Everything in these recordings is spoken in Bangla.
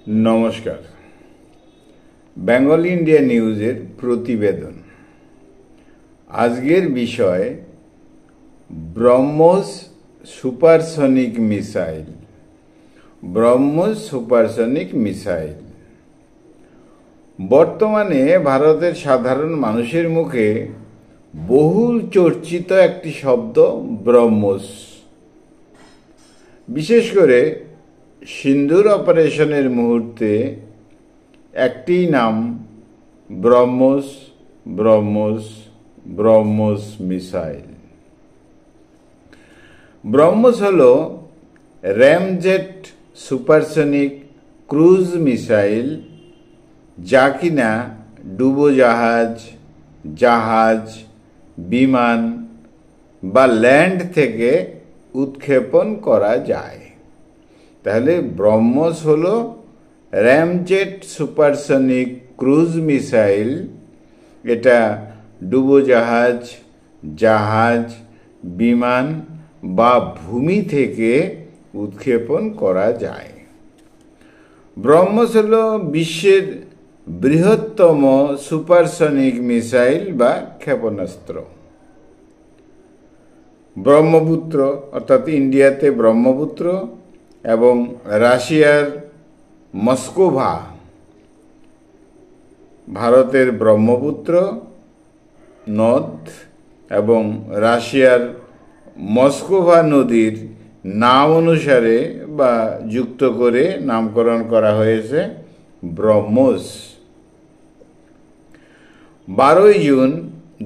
नमस्कार। बेंगल इंडिया निউজের प्रतिवेदन। आजकेर विषय ब्रह्मोस सुपारसनिक मिसाइल। ब्रह्मोस सुपारसनिक मिसाइल बर्तमाने भारतेर साधारण मानुषेर मुखे बहुल चर्चित एकटी शब्द ब्रह्मोस। विशेष करे सिंदूर ऑपरेशनेर मुहूर्ते एकटी नाम ब्रह्मोस ब्रह्मोस ब्रह्मोस मिसाइल। ब्रह्मोस हलो रैमजेट सुपारसनिक क्रूज मिसाइल जा किना डुबोजाहाज जहाज विमान बा लैंड थेके उत्क्षेपण करा जाए। ताहले ब्रह्मोस हलो रैमजेट सुपारसनिक क्रूज मिसाइल। एटा डुबोजाहाज जहाज विमान बा भूमि थेके उत्क्षेपण करा जाए। ब्रह्मोस हलो विश्वेर बृहत्तम सुपारसनिक मिसाइल बा क्षेपणास्त्र। ब्रह्मपुत्र अर्थात इंडियाते ब्रह्मपुत्र एवं राशियार मस्कोभा भारतेर ब्रह्मपुत्र नद एवं राशियार मस्कोभा नदीर नाम अनुसारे बा जुक्त करे नामकरण करा हयेछे ब्रह्मोस। 12 जून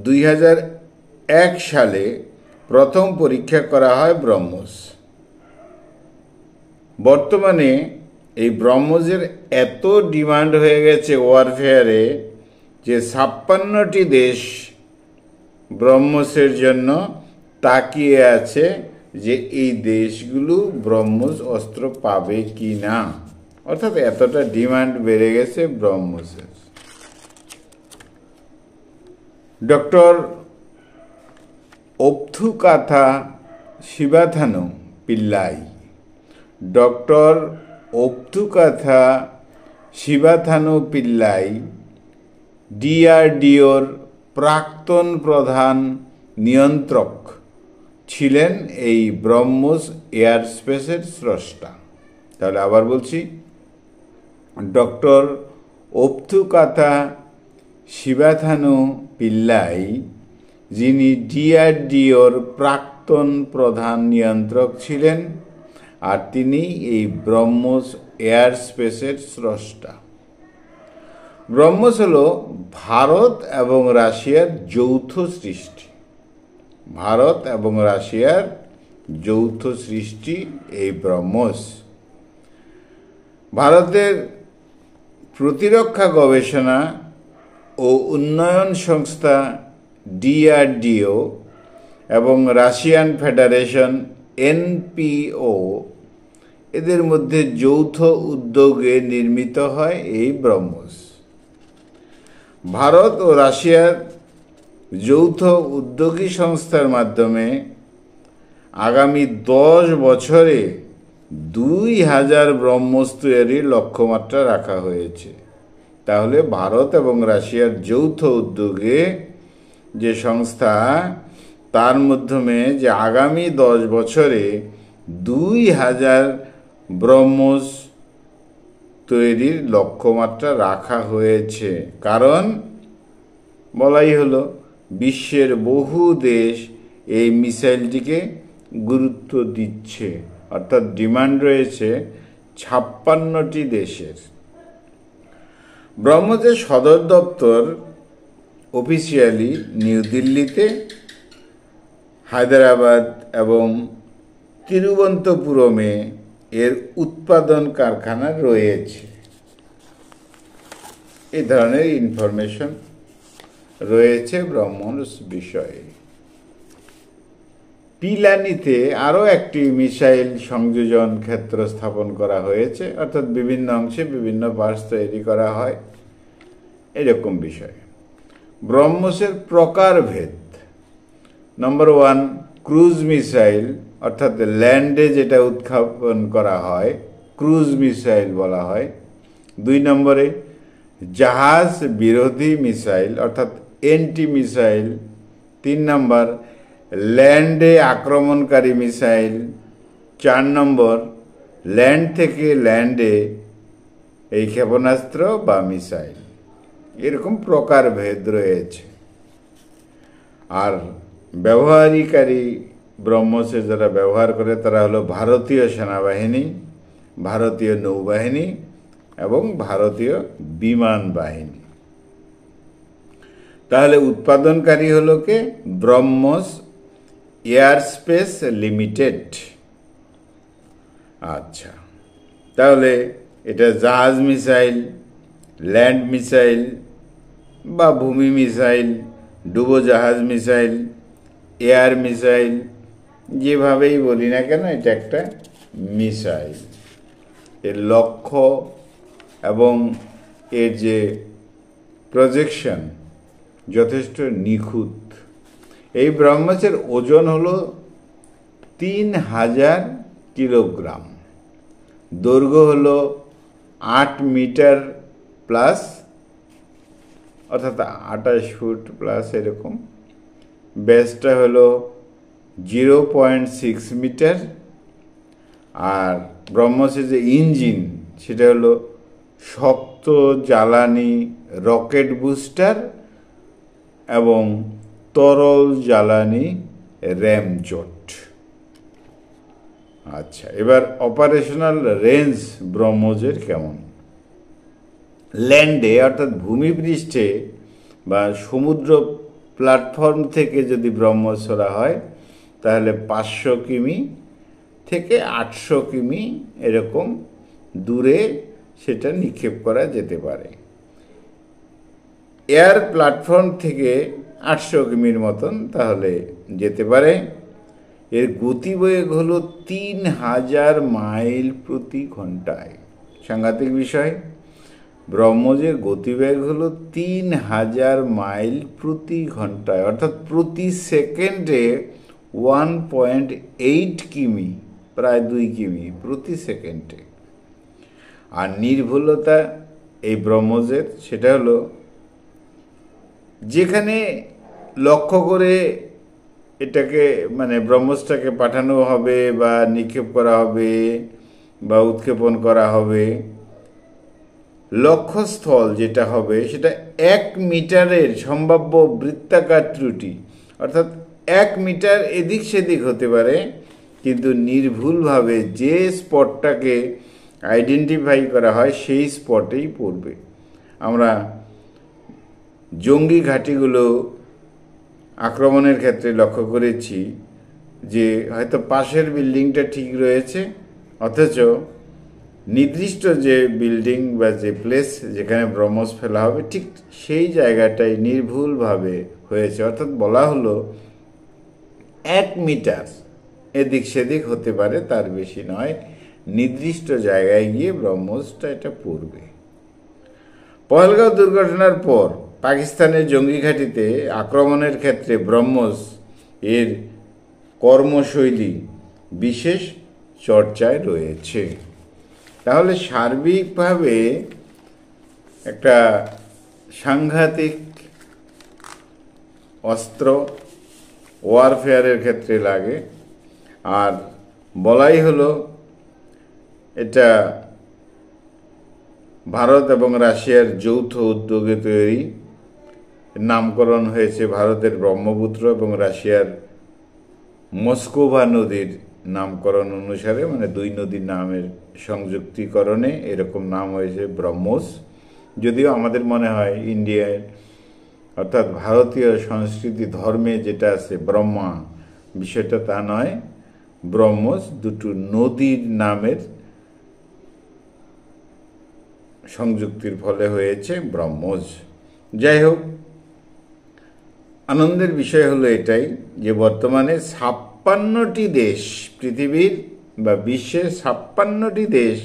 2001 साले प्रथम परीक्षा करा हय ब्रह्मोस। बर्तमाने এই ব্রহ্মোসের এত ডিমান্ড হয়ে গেছে ওয়ারফেয়ারে যে 56টি দেশ ব্রহ্মোসের জন্য তাকিয়ে আছে যে এই দেশগুলো ব্রহ্মোস অস্ত্র পাবে কিনা। অর্থাৎ এতটা ডিমান্ড বেড়ে গেছে ব্রহ্মোসের। ডক্টর ওপথুকাথা শিবাথানু পিল্লাই डॉक्टर ओप्थुकाथा शिवाथानु पिल्लाई डीआरडीओर प्राक्तन प्रधान नियंत्रक छिलेन এই ব্রহ্মোস এয়ার স্পেসের স্রষ্টা। তাহলে আবার বলছি, ডক্টর ওপথুকাথা শিবাথানু পিল্লাই যিনি ডিআরডিওর প্রাক্তন প্রধান নিয়ন্ত্রক ছিলেন আর তিনি এই ব্রহ্মোস এয়ার স্পেসের স্রষ্টা। ব্রহ্মোস হলো ভারত এবং রাশিয়ার যৌথ সৃষ্টি। ভারত এবং রাশিয়ার যৌথ সৃষ্টি এই ব্রহ্মোস। ভারতের প্রতিরক্ষা গবেষণা ও উন্নয়ন সংস্থা ডিআরডিও এবং রাশিয়ান ফেডারেশন এনপিও এদের মধ্যে যৌথ উদ্যোগে নির্মিত হয় এই ব্রহ্মোস। ভারত ও রাশিয়ার যৌথ উদ্যোগী সংস্থার মাধ্যমে আগামী 10 বছরে 2000 ব্রহ্মোস তৈরির লক্ষ্যমাত্রা রাখা হয়েছে। তাহলে ভারত এবং রাশিয়ার যৌথ উদ্যোগে যে সংস্থা তার মাধ্যমে যে আগামী 10 বছরে 2000 ব্রহ্মোস তৈরির লক্ষ্যমাত্রা রাখা হয়েছে। কারণ বলাই হলো বিশ্বের বহু দেশ এই মিসাইলটিকে গুরুত্ব দিচ্ছে। অর্থাৎ ডিমান্ড রয়েছে 56টি দেশের। ব্রহ্মোসের সদর দপ্তর অফিসিয়ালি নিউ দিল্লিতে, হায়দ্রাবাদ এবং তিরুবনন্তপুরমে এর উৎপাদন কারখানা রয়েছে। এই ধরনের ইনফরমেশন রয়েছে ব্রহ্মোস বিষয়ে। পিলানিতে আরও একটি মিসাইল সংযোজন ক্ষেত্র স্থাপন করা হয়েছে। অর্থাৎ বিভিন্ন অংশে বিভিন্ন পার্টস তৈরি করা হয় এরকম বিষয়। ব্রহ্মোসের প্রকারভেদ। नम्बर 1 क्रूज मिसाइल अर्थात लैंडे जेटा उत्क्षेपण करा है क्रूज मिसाइल बला है। 2 নম্বরে জাহাজ বিরোধী মিসাইল অর্থাৎ এন্টি মিসাইল। 3 নম্বর ল্যান্ডে আক্রমণকারী মিসাইল। 4 নম্বর ল্যান্ড থেকে ল্যান্ডে এই ক্ষেপণাস্ত্র বা মিসাইল। এরকম প্রকারভেদ রয়েছে। আর ব্যবহারকারী ব্রহ্মসের যারা ব্যবহার করে তারা হলো ভারতীয় সেনাবাহিনী, ভারতীয় নৌবাহিনী এবং ভারতীয় বিমান বাহিনী। তাহলে উৎপাদনকারী হলো কে? BrahMos airspace limited. আচ্ছা, তাহলে এটা জাহাজ মিসাইল, ল্যান্ড মিসাইল বা ভূমি মিসাইল, ডুবোজাহাজ মিসাইল, এয়ার মিসাইল, যেভাবেই বলি না কেন এটা একটা মিসাইল। এর লক্ষ্য এবং এর যে প্রজেকশন যথেষ্ট নিখুঁত। এই ব্রহ্মসের ওজন হলো 3000 কিলোগ্রাম, দৈর্ঘ্য হলো 8 মিটার প্লাস অর্থাৎ 28 ফুট প্লাস এরকম, ব্যাসটা হলো 0.6 মিটার। আর ব্রহ্মসের যে ইঞ্জিন সেটা হলো শক্ত জ্বালানি রকেট বুস্টার এবং তরল জ্বালানি র্যামজট। আচ্ছা, এবার অপারেশনাল রেঞ্জ ব্রহ্মসের কেমন? ল্যান্ডে অর্থাৎ ভূমিপৃষ্ঠে বা সমুদ্র প্ল্যাটফর্ম থেকে যদি ব্রহ্মস ছোড়া হয় তাহলে 500 কিমি থেকে 800 কিমি এরকম দূরে সেটা নিক্ষেপ করা যেতে পারে। এয়ার প্ল্যাটফর্ম থেকে 800 কিমির মতন তাহলে যেতে পারে। এর গতিবেগ হলো 3000 মাইল প্রতি ঘন্টায়। সাংঘাতিক বিষয়, ব্রহ্মসের গতিবেগ হলো 3000 মাইল প্রতি ঘন্টায়, অর্থাৎ প্রতি সেকেন্ডে 1.8 কিমি, প্রায় 2 কিমি প্রতি সেকেন্ডে। আর নির্ভুলতা এই ব্রহ্মসের সেটা হলো যেখানে লক্ষ্য করে এটাকে মানে ব্রহ্মসটাকে পাঠানো হবে বা নিক্ষেপ করা হবে বা উৎক্ষেপণ করা হবে, লক্ষ্যস্থল যেটা হবে সেটা 1 মিটারের সম্ভাব্য বৃত্তাকার ত্রুটি, অর্থাৎ 1 মিটার এদিক সেদিক হতে পারে, কিন্তু নির্ভুলভাবে যে স্পটটাকে আইডেন্টিফাই করা হয় সেই স্পটেই পড়বে। আমরা জঙ্গি ঘাঁটিগুলো আক্রমণের ক্ষেত্রে লক্ষ্য করেছি যে হয়তো পাশের বিল্ডিংটা ঠিক রয়েছে, অথচ নির্দিষ্ট যে বিল্ডিং বা যে প্লেস যেখানে ব্রহ্মস ফেলা হবে ঠিক সেই জায়গাটাই নির্ভুলভাবে হয়েছে। অর্থাৎ বলা হলো 1 মিটার এদিক সেদিক হতে পারে, তার বেশি নয়, নির্দিষ্ট জায়গায় গিয়ে ব্রহ্মসটা এটা পড়বে। পহেলগাঁও দুর্ঘটনার পর পাকিস্তানের জঙ্গি ঘাঁটিতে আক্রমণের ক্ষেত্রে ব্রহ্মস এর কর্মশৈলী বিশেষ চর্চায় রয়েছে। তাহলে সার্বিকভাবে একটা সাংঘাতিক অস্ত্র ওয়ারফেয়ারের ক্ষেত্রে লাগে। আর বলাই হলো এটা ভারত এবং রাশিয়ার যৌথ উদ্যোগে তৈরি। নামকরণ হয়েছে ভারতের ব্রহ্মপুত্র এবং রাশিয়ার মস্কোভা নদীর নামকরণ অনুসারে, মানে 2 নদীর নামের সংযুক্তিকরণে এরকম নাম হয়েছে ব্রহ্মস। যদিও আমাদের মনে হয় ইন্ডিয়ার অর্থাৎ ভারতীয় সংস্কৃতি ধর্মে যেটা আছে ব্রহ্মা, বিষয়টা তা নয়। ব্রহ্মস দুটো নদীর নামের সংযুক্তির ফলে হয়েছে ব্রহ্মস। যাই হোক, আনন্দের বিষয় হলো এটাই যে বর্তমানে 56টি দেশ, পৃথিবীর বা বিশ্বের 56টি দেশ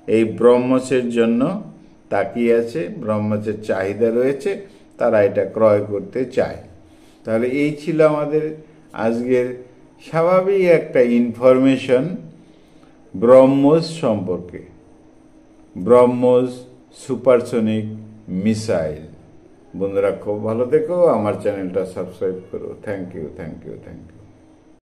এই ব্রহ্মসের জন্য তাকিয়ে আছে, ব্রহ্মসের চাহিদা রয়েছে, তারা এটা ক্রয় করতে চায়। তাহলে এই ছিল আমাদের আজকের স্বাভাবিক একটা ইনফরমেশন ব্রহ্মস সম্পর্কে। BrahMos supersonic missile. বন্ধুরা খুব ভালো থেকো, আমার চ্যানেলটা সাবস্ক্রাইব করো। Thank you, thank you, thank you.